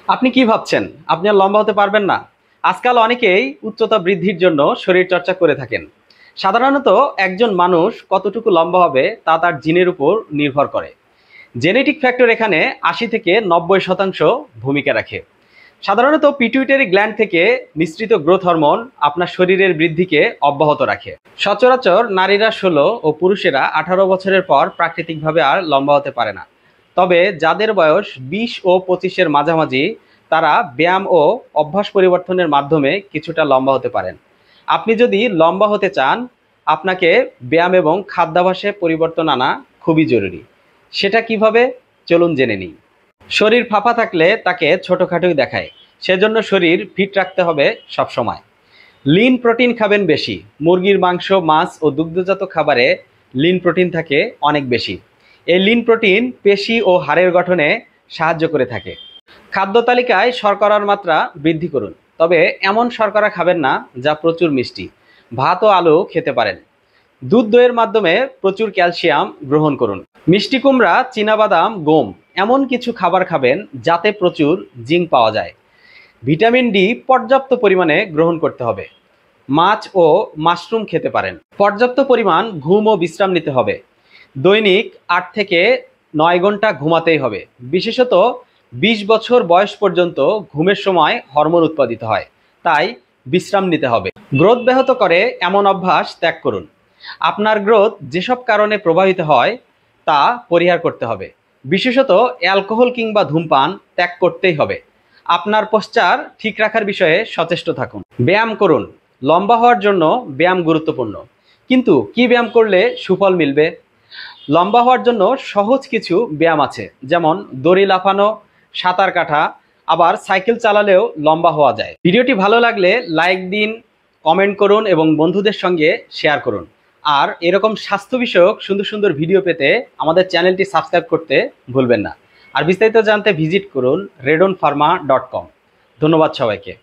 আপনি কি ভাবছেন আপনি আর লম্বা হতে পারবেন না? আজকাল অনেকেই উচ্চতা বৃদ্ধির জন্য শরীর চর্চা করে থাকেন। সাধারণত একজন মানুষ কতটুকু লম্বা হবে তা তার জিনের উপর নির্ভর করে। জেনেটিক ফ্যাক্টর এখানে 80 থেকে 90% ভূমিকা রাখে। সাধারণত পিটুইটারি গ্ল্যান্ড থেকে নিঃসৃত গ্রোথ হরমোন আপনার শরীরের বৃদ্ধিকে অব্যাহত রাখে। সচরাচর নারীরা 16 ও পুরুষেরা 18 বছরের পর প্রাকৃতিকভাবে আর লম্বা হতে পারে না। তবে যাদের বয়স 20 ও 25-এর মাঝামাঝি, তারা ব্যায়াম ও অভ্যাস পরিবর্তনের মাধ্যমে কিছুটা লম্বা হতে পারেন। আপনি যদি লম্বা হতে চান, আপনাকে ব্যায়াম এবং খাদ্যাভ্যাসে পরিবর্তন আনা খুবই জরুরি। সেটা কিভাবে, চলুন জেনে নিই। শরীর ফাঁপা থাকলে তাকে ছোটোখাটোই দেখায়, সেজন্য শরীর ফিট রাখতে হবে সবসময়। লিন প্রোটিন খাবেন বেশি। মুরগির মাংস, মাছ ও দুগ্ধজাত খাবারে লিন প্রোটিন থাকে অনেক বেশি। এই লিন প্রোটিন পেশি ও হাড়ের গঠনে সাহায্য করে থাকে। খাদ্য তালিকায় শর্করার মাত্রা বৃদ্ধি করুন, তবে এমন শর্করা খাবেন না যা প্রচুর মিষ্টি। ভাত ও আলু খেতে পারেন। দুধ দইয়ের মাধ্যমে প্রচুর ক্যালসিয়াম গ্রহণ করুন। মিষ্টি কুমড়া, চীনাবাদাম, গম এমন কিছু খাবার খাবেন যাতে প্রচুর জিঙ্ক পাওয়া যায়। ভিটামিন ডি পর্যাপ্ত পরিমাণে গ্রহণ করতে হবে। মাছ ও মাশরুম খেতে পারেন। পর্যাপ্ত পরিমাণ ঘুম ও বিশ্রাম নিতে হবে। দৈনিক 8 থেকে 9 ঘন্টা ঘুমাতেই হবে। বিশেষত 20 বছর বয়স পর্যন্ত ঘুমের সময় হরমোন উৎপাদিত হয়, তাই বিশ্রাম নিতে হবে। গ্রোথ ব্যাহত করে এমন অভ্যাস ত্যাগ করুন। আপনার গ্রোথ যেসব কারণে প্রভাবিত হয় তা পরিহার করতে হবে। বিশেষত অ্যালকোহল কিংবা ধূমপান ত্যাগ করতেই হবে। আপনার পোস্চার ঠিক রাখার বিষয়ে সচেষ্ট থাকুন। ব্যায়াম করুন। লম্বা হওয়ার জন্য ব্যায়াম গুরুত্বপূর্ণ, কিন্তু কি ব্যায়াম করলে সুফল মিলবে? লম্বা হওয়ার জন্য সহজ কিছু ব্যায়াম আছে, যেমন দড়ি লাফানো, সাঁতার কাটা, আবার সাইকেল চালালেও লম্বা হওয়া যায়। ভিডিওটি ভালো লাগলে লাইক দিন, কমেন্ট করুন এবং বন্ধুদের সঙ্গে শেয়ার করুন। আর এরকম স্বাস্থ্য বিষয়ক সুন্দর সুন্দর ভিডিও পেতে আমাদের চ্যানেলটি সাবস্ক্রাইব করতে ভুলবেন না। আর বিস্তারিত জানতে ভিজিট করুন redonpharma.com। ধন্যবাদ সবাইকে।